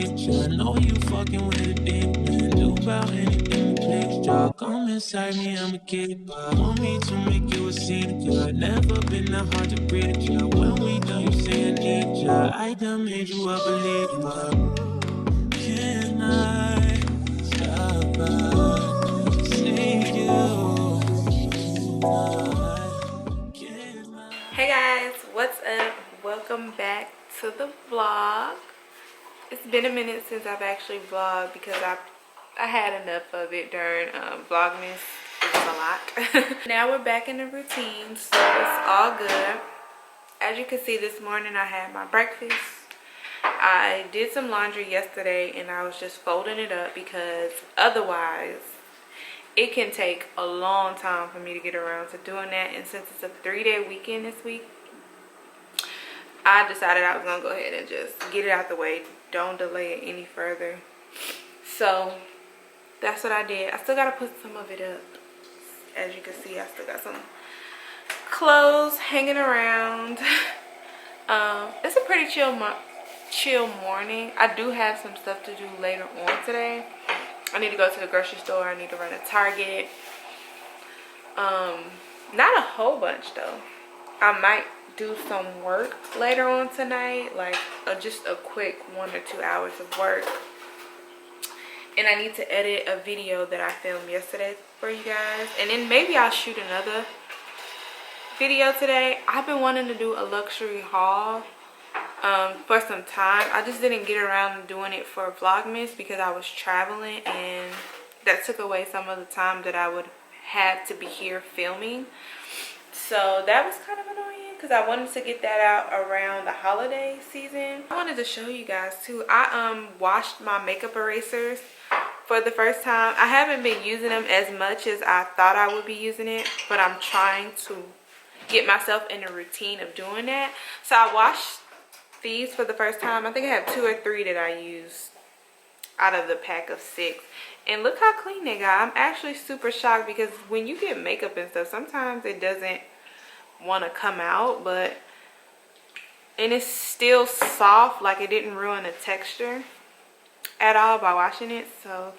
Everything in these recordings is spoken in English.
picture. I know you fucking with a dick, man. Do about anything to please y'all. Come inside me, I'm a keeper. Want me to make you a scene, girl. Never been that hard to reach ya. When we done, you say I need ya. I done made you a believer. Can I stop by to see you? Hey guys, what's up? Welcome back to the vlog. It's been a minute since I've actually vlogged because I had enough of it during Vlogmas. It was a lot. Now we're back in the routine, so it's all good. As you can see, this morning I had my breakfast. I did some laundry yesterday and I was just folding it up because otherwise it can take a long time for me to get around to doing that. And since it's a 3-day weekend this week, I decided I was gonna go ahead and just get it out the way. Don't delay it any further. So that's what I did. I still gotta put some of it up. As you can see, I still got some clothes hanging around. It's a pretty chill morning. I do have some stuff to do later on today. I need to go to the grocery store. I need to run a Target. Not a whole bunch though. I might do some work later on tonight, like just a quick 1 or 2 hours of work. And I need to edit a video that I filmed yesterday for you guys. And then maybe I'll shoot another video today. I've been wanting to do a luxury haul for some time. I just didn't get around to doing it for Vlogmas because I was traveling and that took away some of the time that I would have to be here filming. So that was kind of annoying because I wanted to get that out around the holiday season. I wanted to show you guys too. I washed my makeup erasers for the first time. I haven't been using them as much as I thought I would be using it, but I'm trying to get myself in a routine of doing that. So I washed these for the first time. I think I have 2 or 3 that I used out of the pack of 6. And look how clean they got. I'm actually super shocked because when you get makeup and stuff, sometimes it doesn't want to come out, and it's still soft, like it didn't ruin the texture at all by washing it. So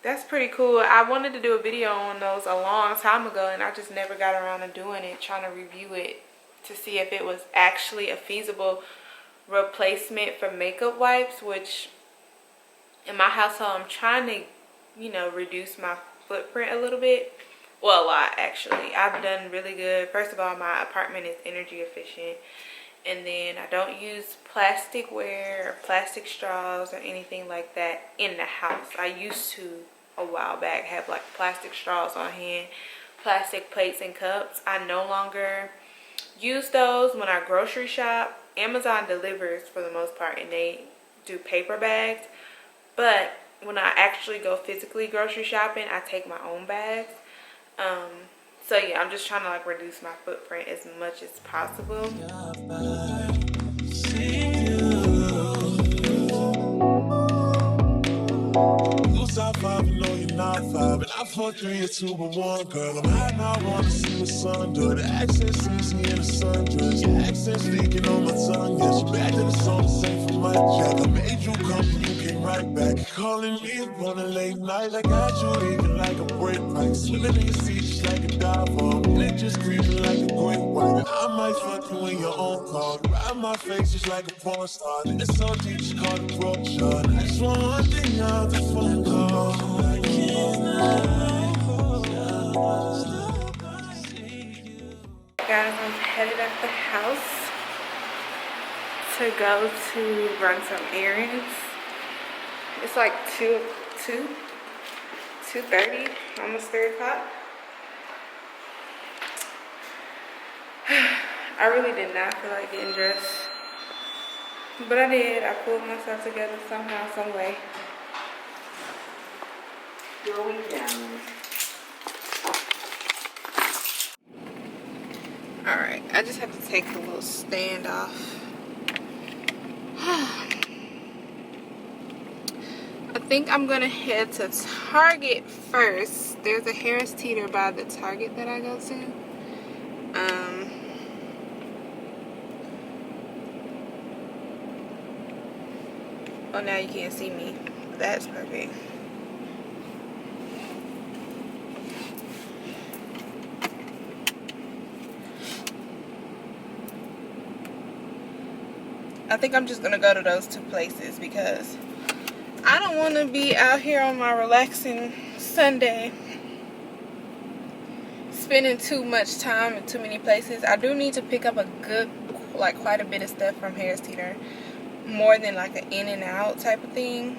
that's pretty cool. I wanted to do a video on those a long time ago and I just never got around to doing it, trying to review it to see if it was actually a feasible replacement for makeup wipes, which in my household I'm trying to, you know, reduce my footprint a little bit. Well, a lot actually. I've done really good. First of all, my apartment is energy efficient, and then I don't use plasticware or plastic straws or anything like that in the house. I used to a while back have like plastic straws on hand, plastic plates and cups. I no longer use those when I grocery shop. Amazon delivers for the most part and they do paper bags, but when I actually go physically grocery shopping, I take my own bags. So yeah, I'm just trying to like reduce my footprint as much as possible. Stop vibing, no you're not vibing. I fuck 3 or 2 but 1, girl. I'm hot now, I wanna see the sun do. The accent sees me in the sundress. Your accent's leaking on my tongue. Yeah, she back to the song, the same for my jack. I made you come, you came right back. Calling me on a late night, like I got you leaving like a break right. Swimming in your seat just like a diver. Neck just creeping like a great white. And I might fuck you in your own car. Ride my face just like a porn star. It's so deep, just call it broke shot. I just want one thing out the phone call. Guys, I'm headed out the house to go to run some errands. It's like 2:30, almost 3 o'clock. I really did not feel like getting dressed, but I did. I pulled myself together somehow, some way. Going down. Alright, I just have to take the little stand off. I think I'm gonna head to Target first. There's a Harris Teeter by the Target that I go to. Oh, now you can't see me. That's perfect. I think I'm just gonna go to those two places because I don't want to be out here on my relaxing Sunday spending too much time in too many places. I do need to pick up a good, like, quite a bit of stuff from Harris Teeter, more than like an in and out type of thing,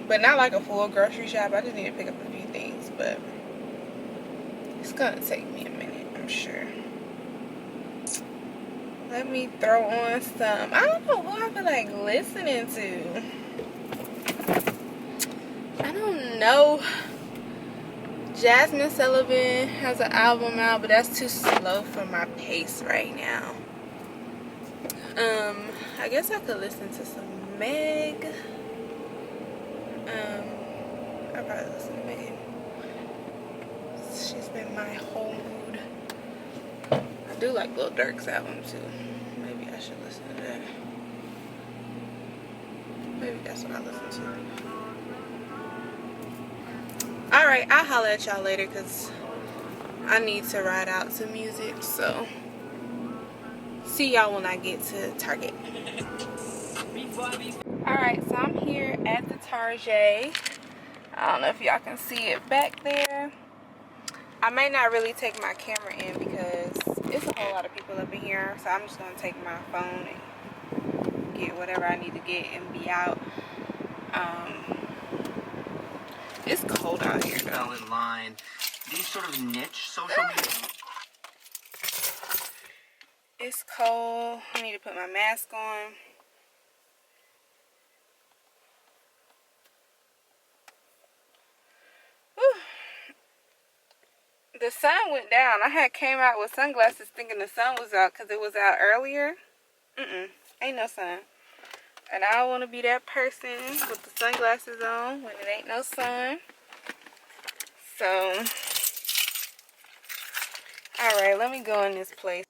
but not like a full grocery shop. I just need to pick up a few things, but it's gonna take me a minute, I'm sure. Let me throw on some, I don't know who I feel like listening to. I don't know. Jasmine Sullivan has an album out, but that's too slow for my pace right now. I guess I could listen to some Meg. I'll probably listen to Megan. She's been my whole mood. I do like Lil Durk's album too. Maybe I should listen to that. Maybe that's what I listen to. Alright, I'll holler at y'all later because I need to ride out to music. So, see y'all when I get to Target. Alright, so I'm here at the Target. I don't know if y'all can see it back there. I may not really take my camera in because it's a whole lot of people up in here. So I'm just going to take my phone and get whatever I need to get and be out. It's cold out here though. In line. These sort of niche social media. It's cold. I need to put my mask on. Whew. The sun went down. I had came out with sunglasses thinking the sun was out because it was out earlier. Ain't no sun. And I don't want to be that person with the sunglasses on when it ain't no sun. So, alright, let me go in this place.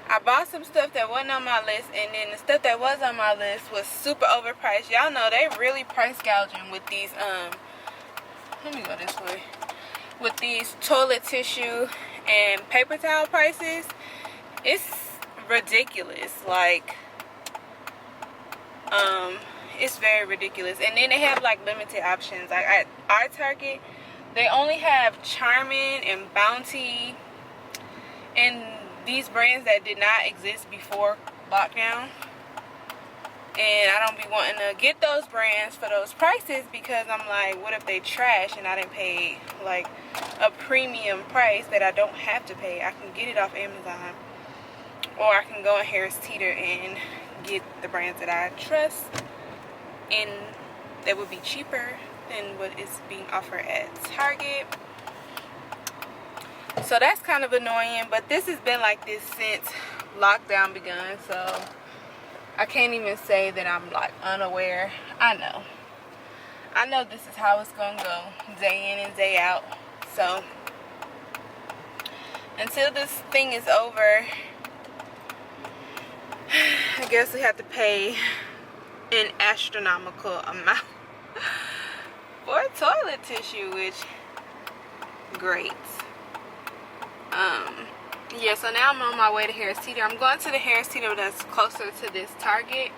I bought some stuff that wasn't on my list, and then the stuff that was on my list was super overpriced. Y'all know they really price gouging with these let me go this way. With these toilet tissue and paper towel prices. It's ridiculous. Like it's very ridiculous. And then they have like limited options. Like at our Target, they only have Charmin and Bounty and these brands that did not exist before lockdown. And I don't be wanting to get those brands for those prices because I'm like, what if they trash and I didn't pay like a premium price that I don't have to pay? I can get it off Amazon, or I can go in Harris Teeter and get the brands that I trust, and they would be cheaper than what is being offered at Target. So that's kind of annoying, but this has been like this since lockdown begun, so I can't even say that I'm like unaware. I know this is how it's gonna go day in and day out. So until this thing is over, I guess we have to pay an astronomical amount for toilet tissue, which great. Yeah, so now I'm on my way to Harris Teeter. I'm going to the Harris Teeter that's closer to this Target.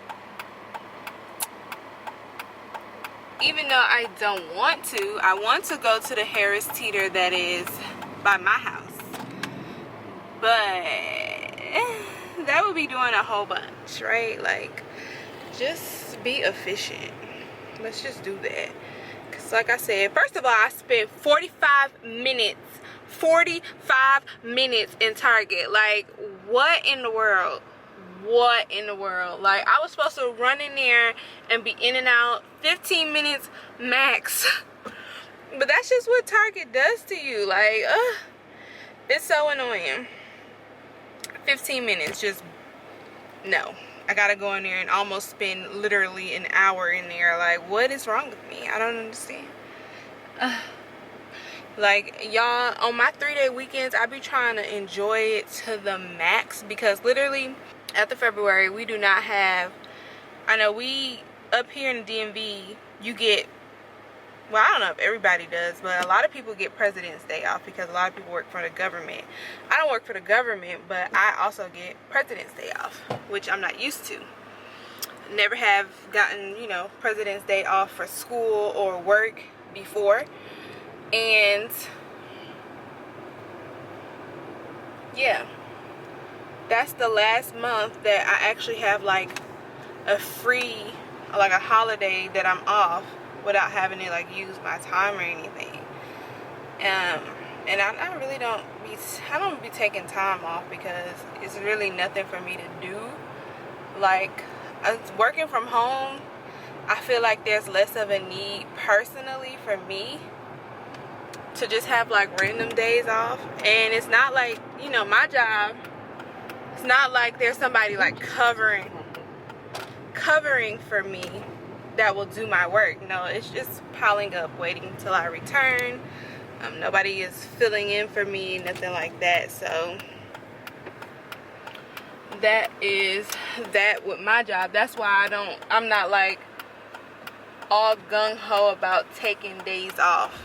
Even though I don't want to, I want to go to the Harris Teeter that is by my house. But that would be doing a whole bunch, right? Like, just be efficient. Let's just do that. Because So like I said, first of all, I spent 45 minutes in Target. Like, what in the world? What in the world? Like, I was supposed to run in there and be in and out 15 minutes max. But that's just what Target does to you. Like, it's so annoying. 15 minutes, just no. I gotta go in there and almost spend literally an hour in there. Like, what is wrong with me? I don't understand. Like, y'all, on my 3-day weekends, I be trying to enjoy it to the max, because literally after February, we do not have, I know we up here in the DMV, you get, well, I don't know if everybody does, but a lot of people get President's Day off because a lot of people work for the government. I don't work for the government, but I also get President's Day off, which I'm not used to. Never have gotten, you know, President's Day off for school or work before. And yeah, that's the last month that I actually have like a free, like a holiday that I'm off without having to like use my time or anything. And I really don't be taking time off because it's really nothing for me to do. Like, working from home, I feel like there's less of a need personally for me to just have like random days off. And it's not like, you know, my job, it's not like there's somebody like covering for me that will do my work. No, it's just piling up, waiting until I return. Nobody is filling in for me, nothing like that. So that is that with my job. That's why I'm not like all gung-ho about taking days off.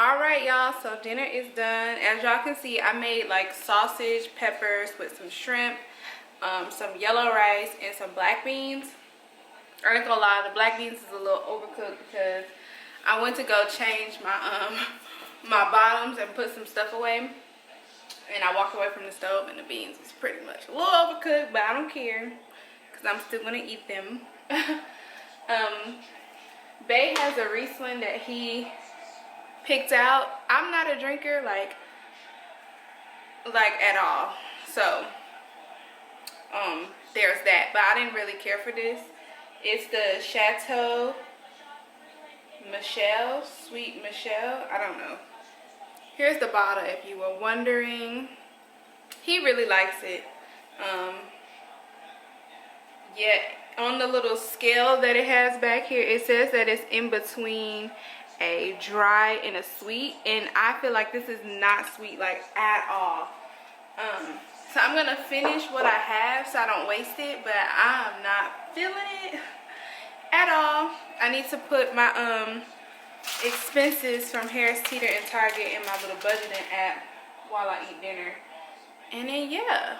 Alright, y'all, so dinner is done. As y'all can see, I made like sausage, peppers with some shrimp, some yellow rice, and some black beans. I ain't gonna lie, the black beans is a little overcooked because I went to go change my my bottoms and put some stuff away, and I walked away from the stove and the beans is pretty much a little overcooked, but I don't care because I'm still gonna eat them. Bae has a Riesling that he picked out. I'm not a drinker like at all, so there's that, but I didn't really care for this. It's the Chateau Michelle, Sweet Michelle. I don't know. Here's the bottle if you were wondering. He really likes it. Yeah, on the little scale that it has back here, it says that it's in between a dry and a sweet, and I feel like this is not sweet like at all. So I'm gonna finish what I have so I don't waste it, but I'm not feeling it at all. I need to put my expenses from Harris Teeter and Target in my little budgeting app while I eat dinner. And then yeah,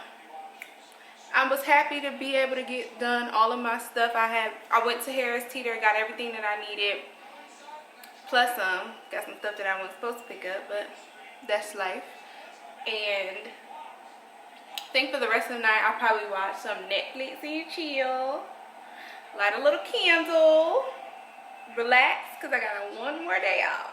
I was happy to be able to get done all of my stuff. I went to Harris Teeter, got everything that I needed, plus some. Got some stuff that I wasn't supposed to pick up, but that's life. And I think for the rest of the night, I'll probably watch some Netflix and chill, light a little candle, relax, because I got one more day off.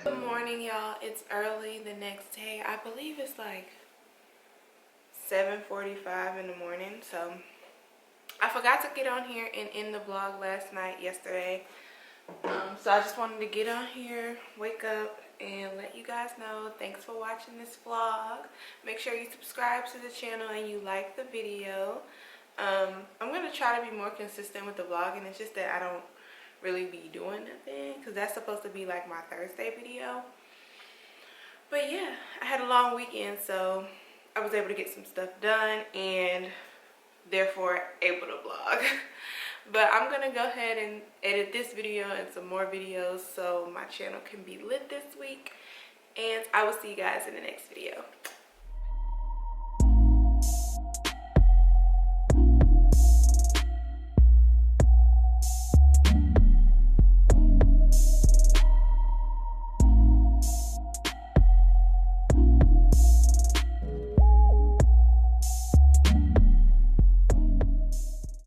Good morning, y'all. It's early the next day. I believe it's like 7:45 in the morning. So I forgot to get on here and end the vlog yesterday. So I just wanted to get on here, wake up, and let you guys know. Thanks for watching this vlog. Make sure you subscribe to the channel and you like the video. I'm gonna try to be more consistent with the vlogging. It's just that I don't really be doing nothing, because that's supposed to be like my Thursday video. But yeah, I had a long weekend, so I was able to get some stuff done and therefore able to vlog. But I'm gonna go ahead and edit this video and some more videos so my channel can be lit this week, and I will see you guys in the next video.